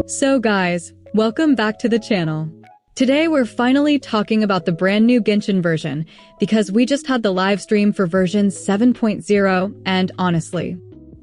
So guys, welcome back to the channel. Today we're finally talking about the brand new Genshin version because we just had the live stream for version 7.0 and honestly,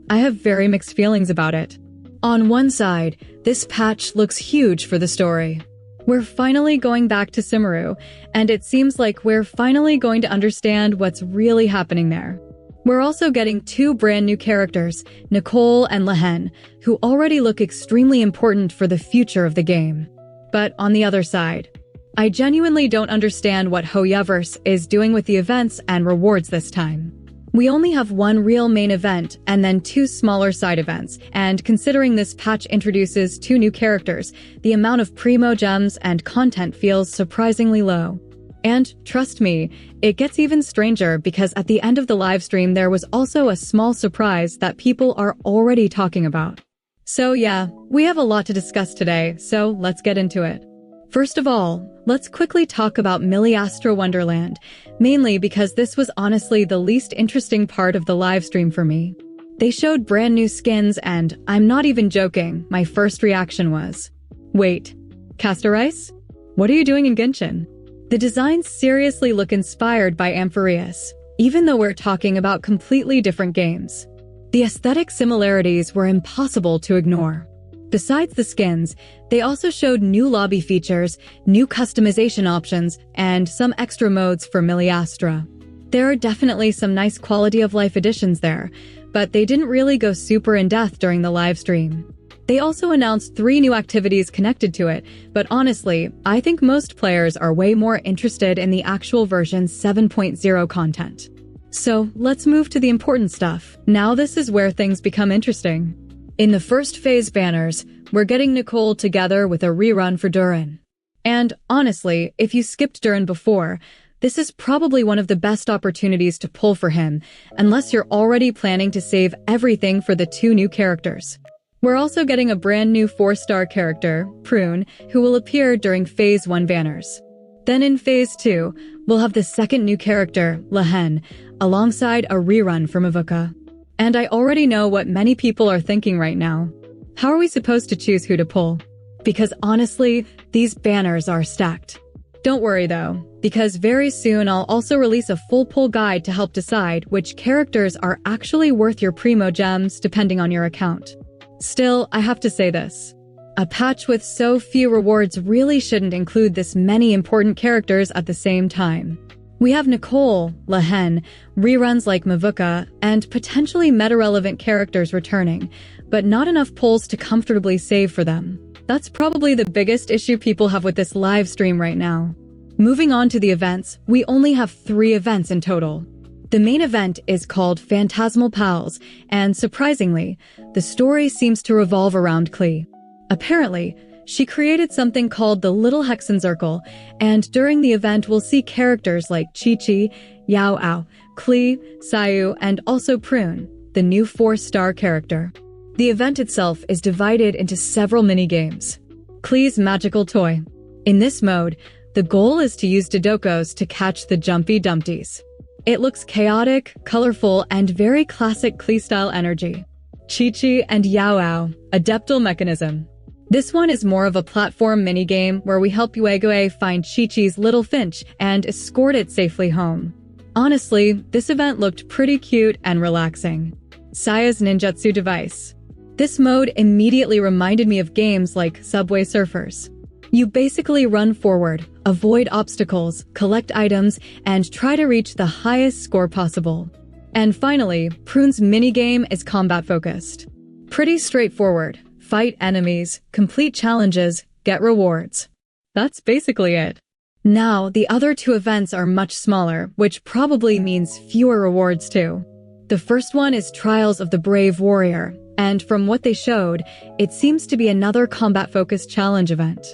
I have very mixed feelings about it. On one side, this patch looks huge for the story. We're finally going back to Cimmeru, and it seems like we're finally going to understand what's really happening there. We're also getting two brand new characters, Nicole and Lehen, who already look extremely important for the future of the game. But on the other side, I genuinely don't understand what Hoyoverse is doing with the events and rewards this time. We only have one real main event and then two smaller side events, and considering this patch introduces two new characters, the amount of Primogems and content feels surprisingly low. And trust me, it gets even stranger because at the end of the livestream there was also a small surprise that people are already talking about. So yeah, we have a lot to discuss today, so let's get into it. First of all, let's quickly talk about Miliastra Wonderland, mainly because this was honestly the least interesting part of the livestream for me. They showed brand new skins and, I'm not even joking, my first reaction was, wait, Castor Ice? What are you doing in Genshin? The designs seriously look inspired by Amphareus, even though we're talking about completely different games. The aesthetic similarities were impossible to ignore. Besides the skins, they also showed new lobby features, new customization options, and some extra modes for Miliastra. There are definitely some nice quality of life additions there, but they didn't really go super in-depth during the live stream. They also announced 3 new activities connected to it, but honestly, I think most players are way more interested in the actual version 7.0 content. So, let's move to the important stuff. Now this is where things become interesting. In the first phase banners, we're getting Nicole together with a rerun for Duran. And honestly, if you skipped Duran before, this is probably one of the best opportunities to pull for him, unless you're already planning to save everything for the 2 new characters. We're also getting a brand new 4-star character, Prune, who will appear during Phase 1 banners. Then in Phase 2, we'll have the second new character, Lehen, alongside a rerun from Avuka. And I already know what many people are thinking right now. How are we supposed to choose who to pull? Because honestly, these banners are stacked. Don't worry though, because very soon I'll also release a full pull guide to help decide which characters are actually worth your Primogems depending on your account. Still, I have to say this. A patch with so few rewards really shouldn't include this many important characters at the same time. We have Nicole, Lehen, reruns like Mavuka, and potentially meta-relevant characters returning, but not enough pulls to comfortably save for them. That's probably the biggest issue people have with this live stream right now. Moving on to the events, we only have 3 events in total. The main event is called Phantasmal Pals, and surprisingly, the story seems to revolve around Klee. Apparently, she created something called the Little Hexenzirkel, and during the event we'll see characters like Chi-Chi, Yao-Ao, Klee, Sayu, and also Prune, the new 4-star character. The event itself is divided into several mini-games. Klee's Magical Toy. In this mode, the goal is to use Dodokos to catch the Jumpy Dumpties. It looks chaotic, colorful, and very classic Klee-style energy. Chi-Chi and Yao-Ao, Adeptal Mechanism. This one is more of a platform minigame where we help Yuegue find Chi-Chi's little Finch and escort it safely home. Honestly, this event looked pretty cute and relaxing. Saya's Ninjutsu Device. This mode immediately reminded me of games like Subway Surfers. You basically run forward, avoid obstacles, collect items, and try to reach the highest score possible. And finally, Prune's minigame is combat-focused. Pretty straightforward. Fight enemies, complete challenges, get rewards. That's basically it. Now, the other 2 events are much smaller, which probably means fewer rewards too. The first one is Trials of the Brave Warrior, and from what they showed, it seems to be another combat-focused challenge event.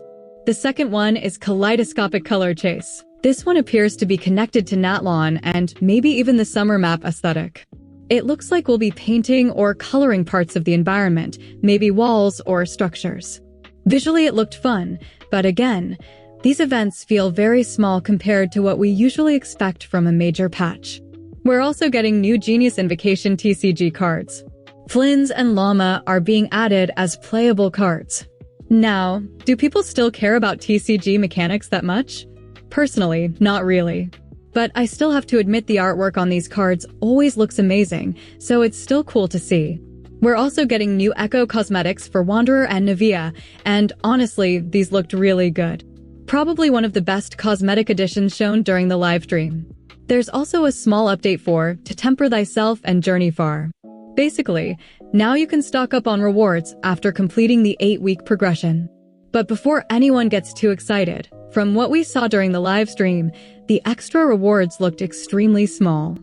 The second one is Kaleidoscopic Color Chase. This one appears to be connected to Natlawn and maybe even the summer map aesthetic. It looks like we'll be painting or coloring parts of the environment, maybe walls or structures. Visually it looked fun, but again, these events feel very small compared to what we usually expect from a major patch. We're also getting new Genius Invocation TCG cards. Flynn's and Llama are being added as playable cards. Now, do people still care about TCG mechanics that much? Personally, not really. But I still have to admit the artwork on these cards always looks amazing, so it's still cool to see. We're also getting new Echo cosmetics for Wanderer and Navia, and honestly, these looked really good. Probably one of the best cosmetic additions shown during the live stream. There's also a small update for To Temper Thyself and Journey Far. Basically, now you can stock up on rewards after completing the 8-week progression. But before anyone gets too excited, from what we saw during the live stream, the extra rewards looked extremely small.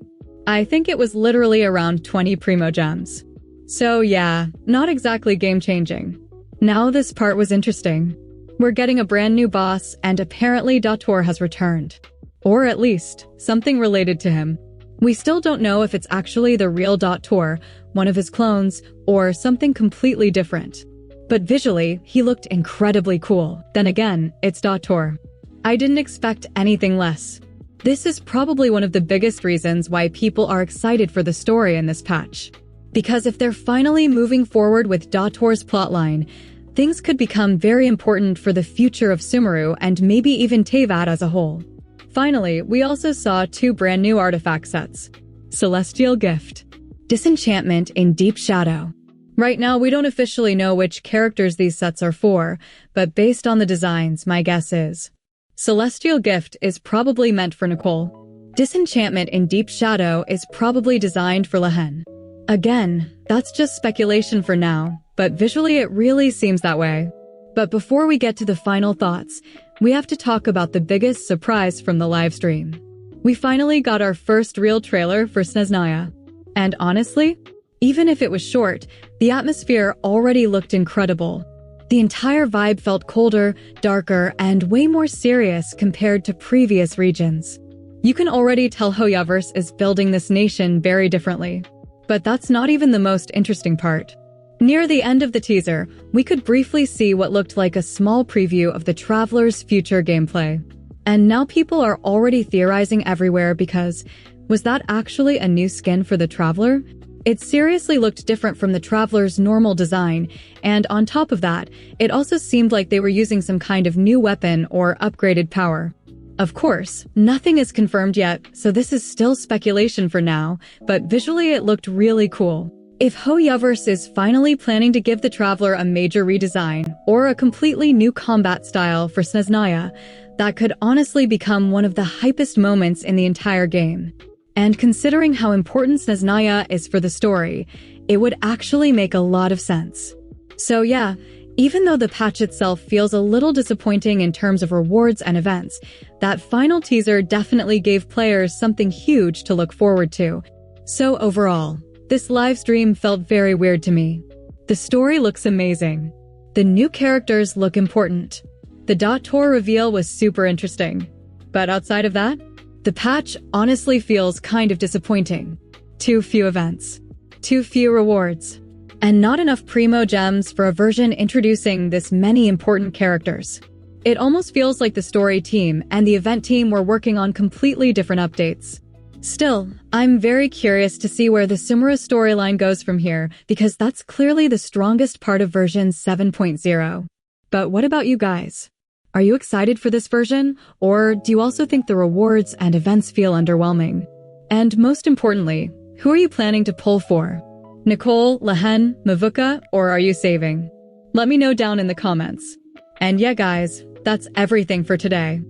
I think it was literally around 20 Primogems. So yeah, not exactly game-changing. Now this part was interesting. We're getting a brand new boss, and apparently Dator has returned. Or at least, something related to him. We still don't know if it's actually the real Dator, one of his clones, or something completely different. But visually, he looked incredibly cool. Then again, it's Dator. I didn't expect anything less. This is probably one of the biggest reasons why people are excited for the story in this patch. Because if they're finally moving forward with Dator's plotline, things could become very important for the future of Sumeru and maybe even Teyvat as a whole. Finally, we also saw 2 brand new artifact sets. Celestial Gift. Disenchantment in Deep Shadow. Right now, we don't officially know which characters these sets are for, but based on the designs, my guess is Celestial Gift is probably meant for Nicole. Disenchantment in Deep Shadow is probably designed for Lehen. Again, that's just speculation for now, but visually it really seems that way. But before we get to the final thoughts, we have to talk about the biggest surprise from the livestream. We finally got our first real trailer for Snezhnaya. And honestly, even if it was short, the atmosphere already looked incredible. The entire vibe felt colder, darker, and way more serious compared to previous regions. You can already tell Hoyoverse is building this nation very differently. But that's not even the most interesting part. Near the end of the teaser, we could briefly see what looked like a small preview of the Traveler's future gameplay. And now people are already theorizing everywhere because, was that actually a new skin for the Traveler? It seriously looked different from the Traveler's normal design, and on top of that, it also seemed like they were using some kind of new weapon or upgraded power. Of course, nothing is confirmed yet, so this is still speculation for now, but visually it looked really cool. If Hoyoverse is finally planning to give the Traveler a major redesign, or a completely new combat style for Snezhnaya, that could honestly become one of the hypest moments in the entire game. And considering how important Snezhnaya is for the story, it would actually make a lot of sense. So yeah, even though the patch itself feels a little disappointing in terms of rewards and events, that final teaser definitely gave players something huge to look forward to. So overall, this livestream felt very weird to me. The story looks amazing. The new characters look important. The Dator reveal was super interesting. But outside of that, the patch honestly feels kind of disappointing. Too few events. Too few rewards. And not enough Primogems for a version introducing this many important characters. It almost feels like the story team and the event team were working on completely different updates. Still, I'm very curious to see where the Sumeru storyline goes from here, because that's clearly the strongest part of version 7.0. But what about you guys? Are you excited for this version, or do you also think the rewards and events feel underwhelming? And most importantly, who are you planning to pull for? Nicole, Lehen, Mavuka, or are you saving? Let me know down in the comments. And yeah guys, that's everything for today.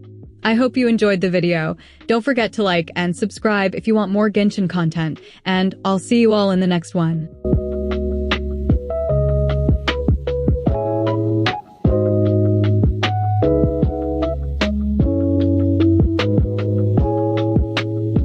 I hope you enjoyed the video. Don't forget to like and subscribe if you want more Genshin content, and I'll see you all in the next one.